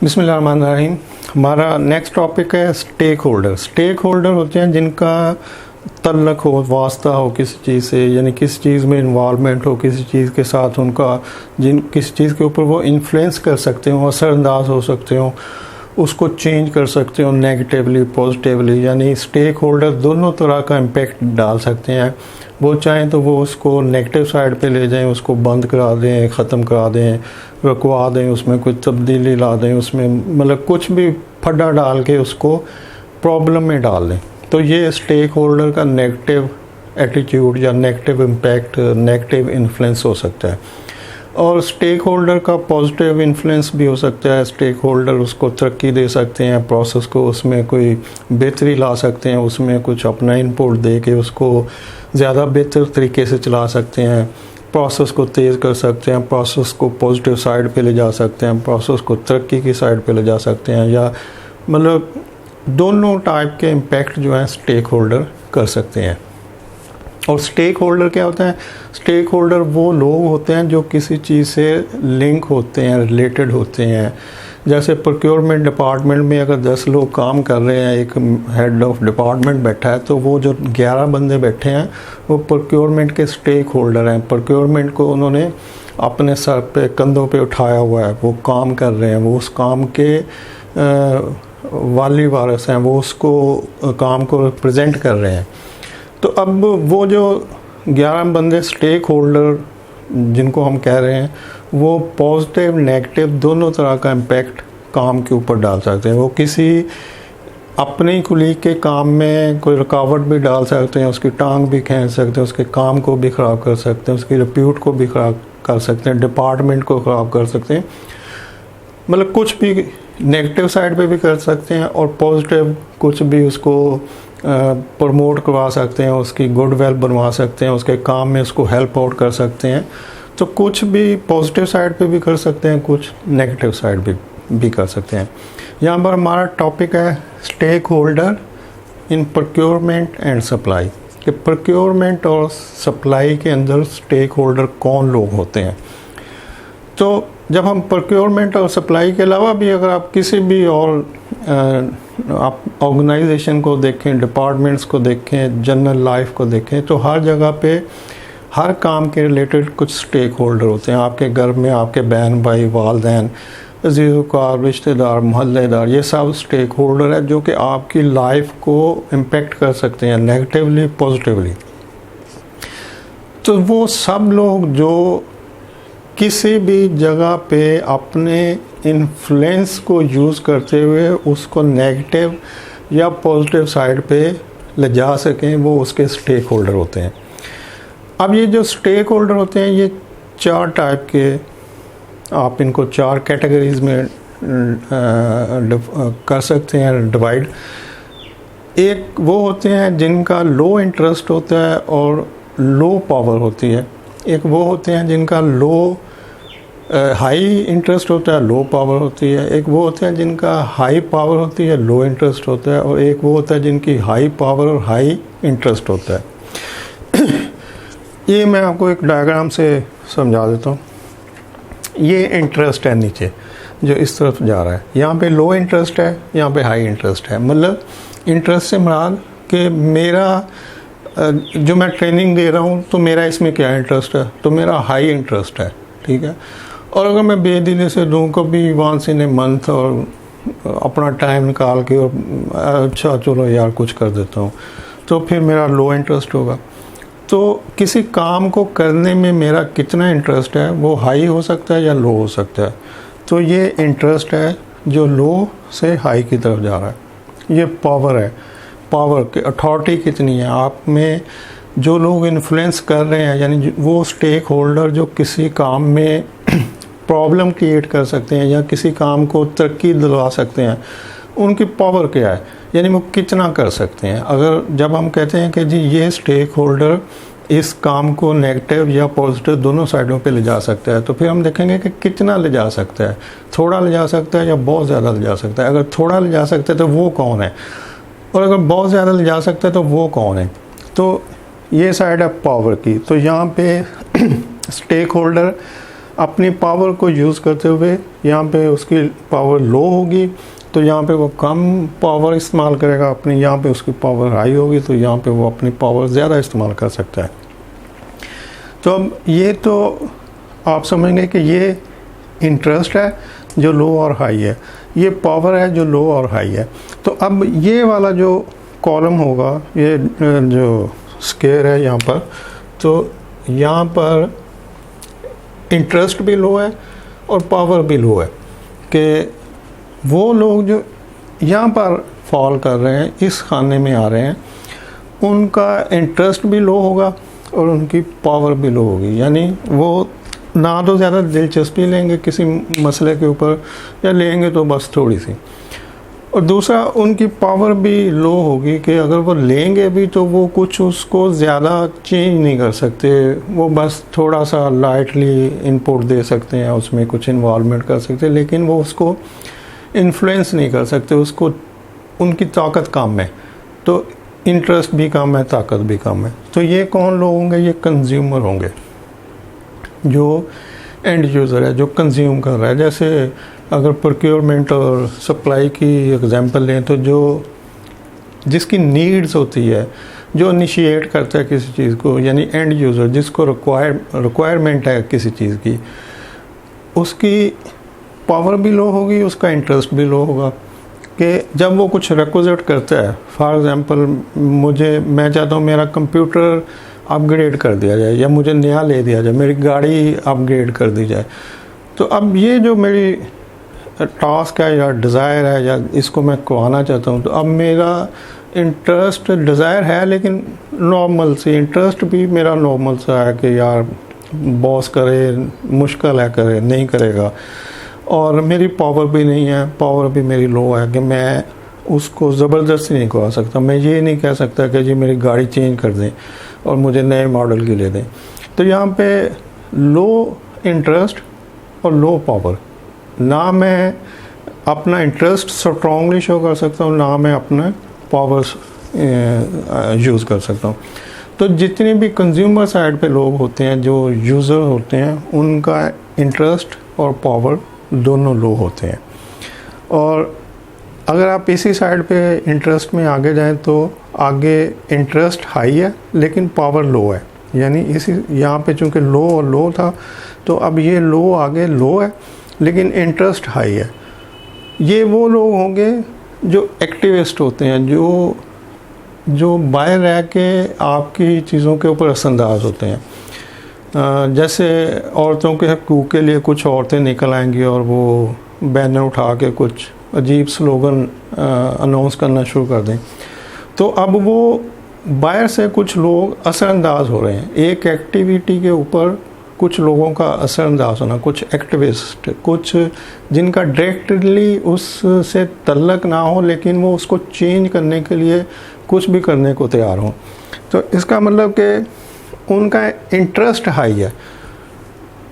बिस्मिल्लाहिर्रहमानिर्रहीम। हमारा next topic है स्टेक होल्डर। स्टेक होल्डर होते हैं जिनका तल्लक हो, वास्ता हो किसी चीज़ से, यानी किसी चीज़ में इन्वॉल्वमेंट हो, किसी चीज़ के साथ उनका किसी चीज़ के ऊपर वो इन्फ्लुएंस कर सकते हो, असरअंदाज हो सकते हो, उसको चेंज कर सकते हो नेगेटिवली पॉजिटिवली। यानी स्टेक होल्डर दोनों तरह का इम्पेक्ट डाल सकते हैं। वो चाहें तो वो उसको नेगेटिव साइड पे ले जाएं, उसको बंद करा दें, ख़त्म करा दें, रुकवा दें, उसमें कोई तब्दीली ला दें, उसमें मतलब कुछ भी फड्डा डाल के उसको प्रॉब्लम में डाल दें। तो ये स्टेक होल्डर का नेगेटिव एटीट्यूड या नेगेटिव इम्पैक्ट, नेगेटिव इन्फ्लुएंस हो सकता है। और स्टेक होल्डर का पॉजिटिव इन्फ्लुएंस भी हो सकता है। स्टेक होल्डर उसको तरक्की दे सकते हैं, प्रोसेस को उसमें कोई बेहतरी ला सकते हैं, उसमें कुछ अपना इनपुट दे के उसको ज़्यादा बेहतर तरीके से चला सकते हैं, प्रोसेस को तेज़ कर सकते हैं, प्रोसेस को पॉजिटिव साइड पे ले जा सकते हैं, प्रोसेस को तरक्की की साइड पे ले जा सकते हैं, या मतलब दोनों टाइप के इम्पैक्ट जो है स्टेक होल्डर कर सकते हैं। और स्टेक होल्डर क्या होता है? स्टेक होल्डर वो लोग होते हैं जो किसी चीज़ से लिंक होते हैं, रिलेटेड होते हैं। जैसे प्रोक्योरमेंट डिपार्टमेंट में अगर 10 लोग काम कर रहे हैं, एक हेड ऑफ डिपार्टमेंट बैठा है, तो वो जो 11 बंदे बैठे हैं वो प्रोक्योरमेंट के स्टेक होल्डर हैं। प्रोक्योरमेंट को उन्होंने अपने सर पे, कंधों पे उठाया हुआ है, वो काम कर रहे हैं, वो उस काम के वाली वारिस हैं, वो उसको काम को रिप्रेजेंट कर रहे हैं। तो अब वो जो 11 बंदे स्टेक होल्डर जिनको हम कह रहे हैं, वो पॉजिटिव नेगेटिव दोनों तरह का इम्पैक्ट काम के ऊपर डाल सकते हैं। वो किसी अपने कुलीग के काम में कोई रुकावट भी डाल सकते हैं, उसकी टांग भी खींच सकते हैं, उसके काम को भी ख़राब कर सकते हैं, उसकी रिप्यूट को भी ख़राब कर सकते हैं, डिपार्टमेंट को ख़राब कर सकते हैं। मतलब कुछ भी नेगेटिव साइड पे भी कर सकते हैं और पॉजिटिव कुछ भी उसको प्रमोट करवा सकते हैं, उसकी गुडविल बनवा सकते हैं, उसके काम में उसको हेल्प आउट कर सकते हैं। तो कुछ भी पॉजिटिव साइड पे भी कर सकते हैं, कुछ नेगेटिव साइड भी कर सकते हैं। यहाँ पर हमारा टॉपिक है stakeholder in procurement and supply, कि प्रोक्योरमेंट और सप्लाई के अंदर स्टेक होल्डर कौन लोग होते हैं। तो जब हम प्रोक्योरमेंट और सप्लाई के अलावा भी अगर आप किसी भी और आप ऑर्गेनाइजेशन को देखें, डिपार्टमेंट्स को देखें, जनरल लाइफ को देखें, तो हर जगह पे हर काम के रिलेटेड कुछ स्टेक होल्डर होते हैं। आपके घर में आपके बहन भाई, वालिदैन, अज़ीज़-ओ-कार, रिश्तेदार, मोहल्लेदार, ये सब स्टेक होल्डर है जो कि आपकी लाइफ को इम्पेक्ट कर सकते हैं नेगेटिवली पॉजिटिवली। तो वो सब लोग जो किसी भी जगह पे अपने इन्फ्लुएंस को यूज़ करते हुए उसको नेगेटिव या पॉजिटिव साइड पे ले जा सकें, वो उसके स्टेक होल्डर होते हैं। अब ये जो स्टेक होल्डर होते हैं, ये 4 टाइप के, आप इनको 4 कैटेगरीज में कर सकते हैं डिवाइड। एक वो होते हैं जिनका लो इंटरेस्ट होता है और लो पावर होती है। एक वो होते हैं जिनका हाई इंटरेस्ट होता है, लो पावर होती है। एक वो होते हैं जिनका हाई पावर होती है, लो इंटरेस्ट होता है। और एक वो होता है जिनकी हाई पावर और हाई इंटरेस्ट होता है। ये मैं आपको एक डायग्राम से समझा देता हूँ। ये इंटरेस्ट है नीचे जो इस तरफ जा रहा है, यहाँ पे लो इंटरेस्ट है, यहाँ पे हाई इंटरेस्ट है। मतलब इंटरेस्ट से मुराद कि मेरा जो मैं ट्रेनिंग दे रहा हूँ, तो मेरा इसमें क्या इंटरेस्ट है, तो मेरा हाई इंटरेस्ट है, ठीक है। और अगर मैं बेदिली से दूँ कभी वंस इन ए मंथ और अपना टाइम निकाल के और अच्छा चलो यार कुछ कर देता हूँ, तो फिर मेरा लो इंटरेस्ट होगा। तो किसी काम को करने में मेरा कितना इंटरेस्ट है वो हाई हो सकता है या लो हो सकता है। तो ये इंटरेस्ट है जो लो से हाई की तरफ जा रहा है। ये पावर है, पावर की अथॉरिटी कितनी है आप में। जो लोग इन्फ्लुएंस कर रहे हैं, यानी वो स्टेक होल्डर जो किसी काम में प्रॉब्लम क्रिएट कर सकते हैं या किसी काम को तरक्की दिलवा सकते हैं, उनकी पावर क्या है, यानी वो कितना कर सकते हैं। अगर जब हम कहते हैं कि जी ये स्टेक होल्डर इस काम को नेगेटिव या पॉजिटिव दोनों साइडों पे ले जा सकता है, तो फिर हम देखेंगे कि कितना ले जा सकता है। थोड़ा ले जा सकता है या बहुत ज़्यादा ले जा सकता है। अगर थोड़ा ले जा सकता है तो वो कौन है, और अगर बहुत ज़्यादा ले जा सकता है तो वो कौन है। तो ये साइड है पावर की। तो यहाँ पे स्टेक होल्डर अपनी पावर को यूज़ करते हुए यहाँ पे उसकी पावर लो होगी तो यहाँ पे वो कम पावर इस्तेमाल करेगा अपनी, यहाँ पे उसकी पावर हाई होगी तो यहाँ पे वो अपनी पावर ज़्यादा इस्तेमाल कर सकता है। तो अब ये तो आप समझेंगे कि ये इंटरेस्ट है जो लो और हाई है, ये पावर है जो लो और हाई है। तो अब ये वाला जो कॉलम होगा, ये जो स्क्वायर है यहाँ पर, तो यहाँ पर इंटरेस्ट भी लो है और पावर भी लो है कि वो लोग जो यहाँ पर फॉल कर रहे हैं, इस खाने में आ रहे हैं, उनका इंटरेस्ट भी लो होगा और उनकी पावर भी लो होगी। यानी वो ना तो ज़्यादा दिलचस्पी लेंगे किसी मसले के ऊपर, या लेंगे तो बस थोड़ी सी। और दूसरा, उनकी पावर भी लो होगी कि अगर वो लेंगे भी तो वो कुछ उसको ज़्यादा चेंज नहीं कर सकते, वो बस थोड़ा सा लाइटली इनपुट दे सकते हैं, उसमें कुछ इन्वॉल्वमेंट कर सकते हैं, लेकिन वो उसको इन्फ्लुएंस नहीं कर सकते, उसको उनकी ताकत कम है। तो इंटरेस्ट भी कम है, ताकत भी कम है। तो ये कौन लोग होंगे? ये कंज्यूमर होंगे, जो एंड यूज़र है, जो कंज्यूम कर रहा है। जैसे अगर प्रोक्योरमेंट और सप्लाई की एग्जांपल लें तो जो जिसकी नीड्स होती है, जो इनिशिएट करता है किसी चीज़ को, यानी एंड यूज़र, जिसको रिक्वायरमेंट है किसी चीज़ की, उसकी पावर भी लो होगी, उसका इंटरेस्ट भी लो होगा। कि जब वो कुछ रिक्विजिट करता है, फॉर एग्जांपल मैं चाहता हूँ मेरा कंप्यूटर अपग्रेड कर दिया जाए, या मुझे नया ले दिया जाए, मेरी गाड़ी अपग्रेड कर दी जाए, तो अब ये जो मेरी टास्क है या डिज़ायर है, या इसको मैं करवाना चाहता हूँ, तो अब मेरा इंटरेस्ट, डिज़ायर है लेकिन नॉर्मल सी, इंटरेस्ट भी मेरा नॉर्मल सा है कि यार बॉस करे, मुश्किल है करे, नहीं करेगा। और मेरी पावर भी नहीं है, पावर भी मेरी लो है कि मैं उसको ज़बरदस्ती नहीं करवा सकता। मैं ये नहीं कह सकता कि जी मेरी गाड़ी चेंज कर दें और मुझे नए मॉडल की ले दें। तो यहाँ पे लो इंटरेस्ट और लो पावर, ना मैं अपना इंटरेस्ट स्ट्रॉन्गली शो कर सकता हूँ, ना मैं अपना पावर्स यूज़ कर सकता हूँ। तो जितने भी कंज्यूमर साइड पे लोग होते हैं, जो यूज़र होते हैं, उनका इंटरेस्ट और पावर दोनों लो होते हैं। और अगर आप इसी साइड पे इंटरेस्ट में आगे जाएं तो आगे इंटरेस्ट हाई है लेकिन पावर लो है। यानी इसी यहाँ पे चूँकि लो और लो था, तो अब ये लो आगे लो है लेकिन इंटरेस्ट हाई है। ये वो लोग होंगे जो एक्टिविस्ट होते हैं, जो बाहर रह के आपकी चीज़ों के ऊपर असरअंदाज होते हैं। जैसे औरतों के हकूक़ के लिए कुछ औरतें निकल आएंगी और वो बैनर उठा के कुछ अजीब स्लोगन अनाउंस करना शुरू कर दें, तो अब वो बाहर से कुछ लोग असरअंदाज हो रहे हैं। एक एक्टिविटी के ऊपर कुछ लोगों का असरअंदाज होना, कुछ एक्टिविस्ट, कुछ जिनका डायरेक्टली उससे तल्लक ना हो लेकिन वो उसको चेंज करने के लिए कुछ भी करने को तैयार हों। तो इसका मतलब कि उनका इंटरेस्ट हाई है।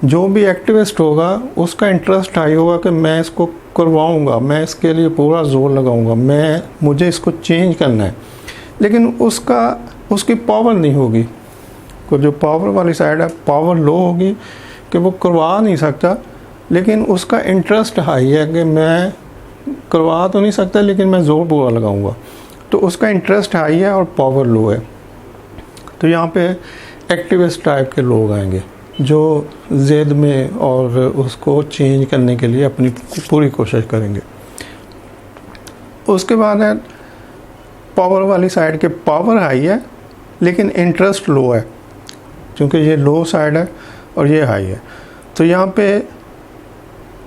जो भी एक्टिविस्ट होगा उसका इंटरेस्ट हाई होगा कि मैं इसको करवाऊंगा, मैं इसके लिए पूरा जोर लगाऊंगा, मुझे इसको चेंज करना है। लेकिन उसकी पावर नहीं होगी। को जो पावर वाली साइड है, पावर लो होगी कि वो करवा नहीं सकता, लेकिन उसका इंटरेस्ट हाई है कि मैं करवा तो नहीं सकता लेकिन मैं ज़ोर पूरा लगाऊंगा। तो उसका इंटरेस्ट हाई है और पावर लो है। तो यहाँ पे एक्टिविस्ट टाइप के लोग आएंगे जो ज़िद में और उसको चेंज करने के लिए अपनी पूरी कोशिश करेंगे। उसके बाद है पावर वाली साइड के, पावर हाई है लेकिन इंटरेस्ट लो है, क्योंकि ये लो साइड है और ये हाई है। तो यहाँ पे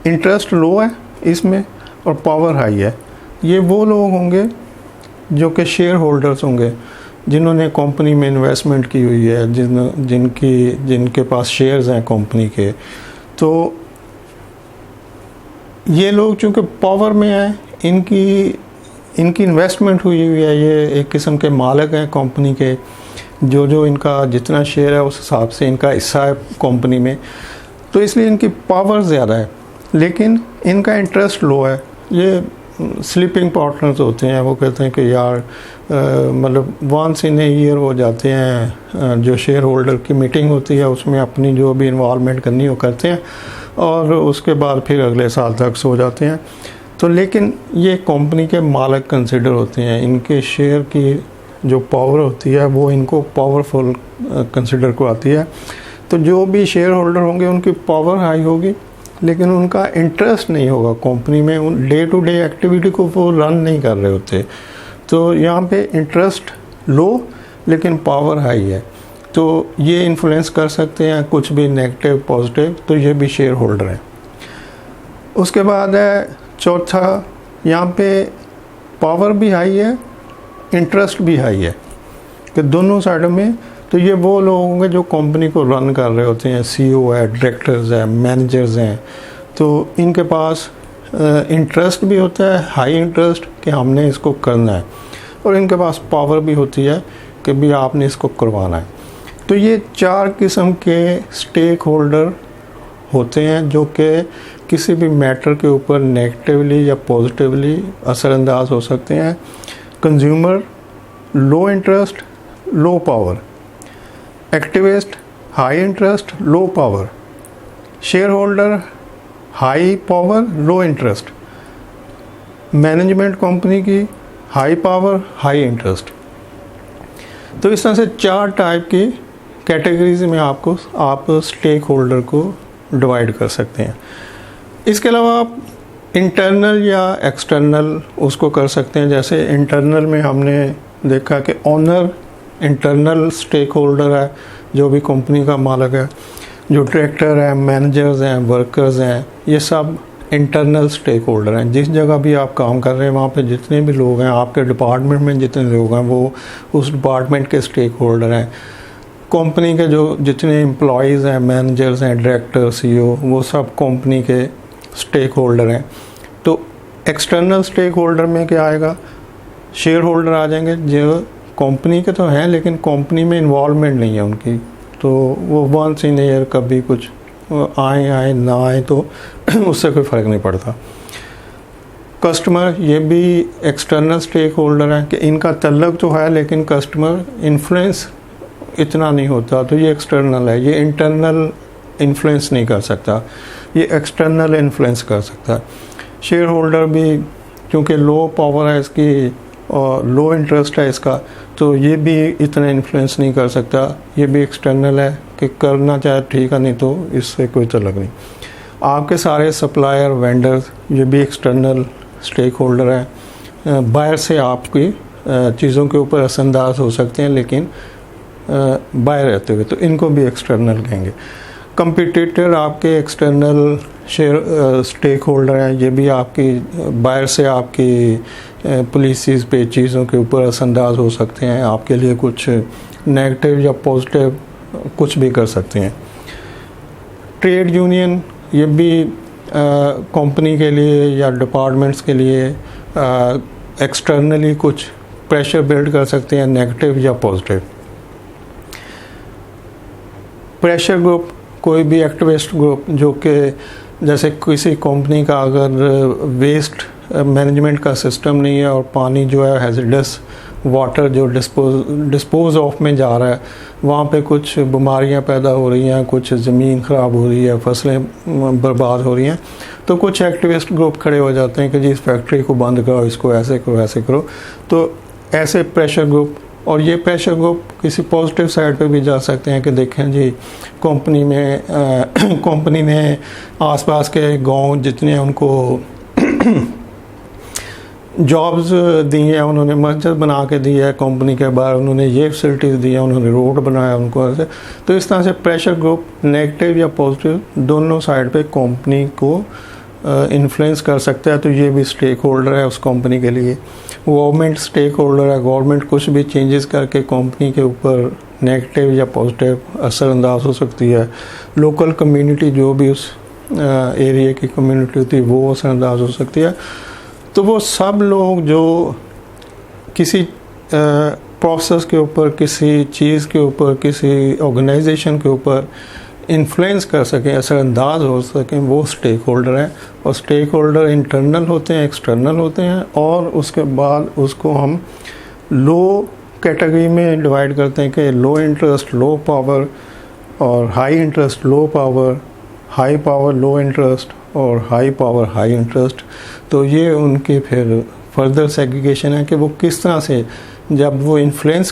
इंटरेस्ट लो है इसमें और पावर हाई है। ये वो लोग होंगे जो कि शेयर होल्डर्स होंगे, जिन्होंने कंपनी में इन्वेस्टमेंट की हुई है, जिनके पास शेयर्स हैं कंपनी के। तो ये लोग चूँकि पावर में हैं, इनकी इन्वेस्टमेंट हुई है, ये एक किस्म के मालिक हैं कंपनी के। जो इनका जितना शेयर है उस हिसाब से इनका हिस्सा है कंपनी में, तो इसलिए इनकी पावर ज़्यादा है लेकिन इनका इंटरेस्ट लो है। ये स्लीपिंग पार्टनर्स होते हैं, वो कहते हैं कि यार मतलब वंस इन ए ईयर वो जाते हैं, जो शेयर होल्डर की मीटिंग होती है उसमें अपनी जो भी इन्वॉल्वमेंट करनी हो करते हैं और उसके बाद फिर अगले साल तक सो जाते हैं। तो लेकिन ये कंपनी के मालिक कंसिडर होते हैं, इनके शेयर की जो पावर होती है वो इनको पावरफुल कंसिडर को आती है। तो जो भी शेयर होल्डर होंगे उनकी पावर हाई होगी, लेकिन उनका इंटरेस्ट नहीं होगा कंपनी में, उन डे टू डे एक्टिविटी को वो रन नहीं कर रहे होते। तो यहाँ पे इंटरेस्ट लो लेकिन पावर हाई है, तो ये इन्फ्लुएंस कर सकते हैं कुछ भी नेगेटिव पॉजिटिव, तो ये भी शेयर होल्डर हैं। उसके बाद है चौथा, यहाँ पे पावर भी हाई है, इंटरेस्ट भी हाई है कि दोनों साइडों में। तो ये वो लोग होंगे जो कंपनी को रन कर रहे होते हैं, सीईओ है, डायरेक्टर्स हैं, मैनेजर्स हैं, तो इनके पास इंटरेस्ट भी होता है, हाई इंटरेस्ट कि हमने इसको करना है, और इनके पास पावर भी होती है कि भी आपने इसको करवाना है। तो ये 4 किस्म के स्टेक होल्डर होते हैं जो कि किसी भी मैटर के ऊपर नेगेटिवली या पॉजिटिवली असरअंदाज हो सकते हैं। कंज्यूमर, लो interest, low power. Activist, high interest, low power. Share holder, high power, लो इंटरेस्ट। मैनेजमेंट कंपनी की हाई पावर, हाई इंटरेस्ट। तो इस तरह से 4 टाइप की कैटेगरीज में आप स्टेक होल्डर को डिवाइड कर सकते हैं। इसके अलावा आप इंटरनल या एक्सटर्नल उसको कर सकते हैं। जैसे इंटरनल में हमने देखा कि ओनर इंटरनल स्टेक होल्डर है, जो भी कंपनी का मालिक है, जो डायरेक्टर है, मैनेजर्स हैं, वर्कर्स हैं, ये सब इंटरनल स्टेक होल्डर हैं। जिस जगह भी आप काम कर रहे हैं वहाँ पे जितने भी लोग हैं, आपके डिपार्टमेंट में जितने लोग हैं वो उस डिपार्टमेंट के स्टेक होल्डर हैं। कंपनी के जो जितने एम्प्लॉयज़ हैं, मैनेजर्स हैं, डायरेक्टर, सीईओ, वो सब कंपनी के स्टेक होल्डर हैं। तो एक्सटर्नल स्टेक होल्डर में क्या आएगा? शेयर होल्डर आ जाएंगे जो कंपनी के तो हैं लेकिन कंपनी में इन्वॉल्वमेंट नहीं है उनकी, तो वो वंस इन ईयर कभी कुछ आए ना आए तो उससे कोई फ़र्क नहीं पड़ता। कस्टमर, ये भी एक्सटर्नल स्टेक होल्डर हैं कि इनका तल्लक तो है लेकिन कस्टमर इन्फ्लुएंस इतना नहीं होता, तो ये एक्सटर्नल है। ये इंटरनल इन्फ्लुएंस नहीं कर सकता, ये एक्सटर्नल इन्फ्लुएंस कर सकता है। शेयर होल्डर भी क्योंकि लो पावर है इसकी और लो इंटरेस्ट है इसका, तो ये भी इतना इन्फ्लुएंस नहीं कर सकता, ये भी एक्सटर्नल है कि करना चाहे ठीक है, नहीं तो इससे कोई तल्लक नहीं। आपके सारे सप्लायर, वेंडर्स, ये भी एक्सटर्नल स्टेक होल्डर है। बाहर से आपकी चीज़ों के ऊपर असरअंदाज हो सकते हैं लेकिन बाहर रहते हुए, तो इनको भी एक्सटर्नल कहेंगे। कंपटीटर आपके एक्सटर्नल शेयर स्टेक होल्डर हैं, ये भी आपकी बाहर से आपकी पॉलिसीज़ पे चीज़ों के ऊपर असरअंदाज हो सकते हैं, आपके लिए कुछ नेगेटिव या पॉजिटिव कुछ भी कर सकते हैं। ट्रेड यूनियन, ये भी कंपनी के लिए या डिपार्टमेंट्स के लिए एक्सटर्नली कुछ प्रेशर बिल्ड कर सकते हैं, नेगेटिव या पॉजिटिव। प्रेशर ग्रुप, कोई भी एक्टिविस्ट ग्रुप जो कि जैसे किसी कंपनी का अगर वेस्ट मैनेजमेंट का सिस्टम नहीं है और पानी जो है हैज़र्डस वाटर जो डिस्पोज ऑफ में जा रहा है, वहाँ पे कुछ बीमारियाँ पैदा हो रही हैं, कुछ ज़मीन ख़राब हो रही है, फसलें बर्बाद हो रही हैं, तो कुछ एक्टिविस्ट ग्रुप खड़े हो जाते हैं कि जी इस फैक्ट्री को बंद करो, इसको ऐसे करो, ऐसे करो। तो ऐसे प्रेशर ग्रुप, और ये प्रेशर ग्रुप किसी पॉजिटिव साइड पे भी जा सकते हैं कि देखें जी कंपनी ने आसपास के गांव जितने हैं उनको जॉब्स दी हैं, उन्होंने मस्जिद बना के दी है कंपनी के बाहर, उन्होंने ये फैसिलिटीज़ दी हैं, उन्होंने रोड बनाया उनको ऐसे। तो इस तरह से प्रेशर ग्रुप नेगेटिव या पॉजिटिव दोनों साइड पे कंपनी को इन्फ्लुएंस कर सकता है, तो ये भी स्टेक होल्डर है उस कंपनी के लिए। गवर्नमेंट स्टेक होल्डर है, गवर्नमेंट कुछ भी चेंजेस करके कंपनी के ऊपर नेगेटिव या पॉजिटिव असरअंदाज हो सकती है। लोकल कम्युनिटी, जो भी उस एरिया की कम्युनिटी होती है, वो असरअंदाज हो सकती है। तो वो सब लोग जो किसी प्रोसेस के ऊपर, किसी चीज़ के ऊपर, किसी ऑर्गेनाइजेशन के ऊपर इन्फ्लुएंस कर सकें, असरअंदाज हो सकें, वो स्टेक होल्डर हैं। और स्टेक होल्डर इंटरनल होते हैं, एक्सटर्नल होते हैं, और उसके बाद उसको हम लो कैटेगरी में डिवाइड करते हैं कि लो इंटरेस्ट लो पावर, और high interest low power, high power लो इंटरेस्ट, और हाई पावर हाई इंटरेस्ट। तो ये उनके फिर फर्दर सेग्रीगेशन है कि वो किस तरह से जब वो इन्फ्लुएंस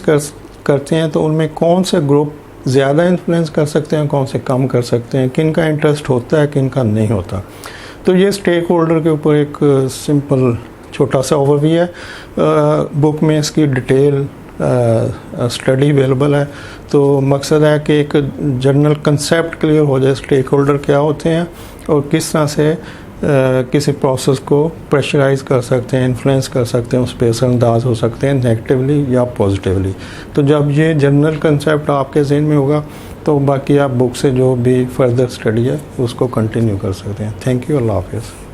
करते हैं तो उनमें कौन से ग्रुप ज़्यादा इन्फ्लुएंस कर सकते हैं, कौन से कम कर सकते हैं, किन का इंटरेस्ट होता है, किन का नहीं होता। तो ये स्टेक होल्डर के ऊपर एक सिंपल छोटा सा ओवरव्यू है। बुक में इसकी डिटेल स्टडी अवेलेबल है। तो मकसद है कि एक जनरल कंसेप्ट क्लियर हो जाए स्टेक होल्डर क्या होते हैं और किस तरह से किसी प्रोसेस को प्रेशराइज कर सकते हैं, इन्फ्लुएंस कर सकते हैं, उस पर असरअंदाज हो सकते हैं नेगेटिवली या पॉजिटिवली। तो जब ये जनरल कंसेप्ट आपके जहन में होगा तो बाकी आप बुक से जो भी फर्दर स्टडी है उसको कंटिन्यू कर सकते हैं। थैंक यू, अल्लाह हाफिज़।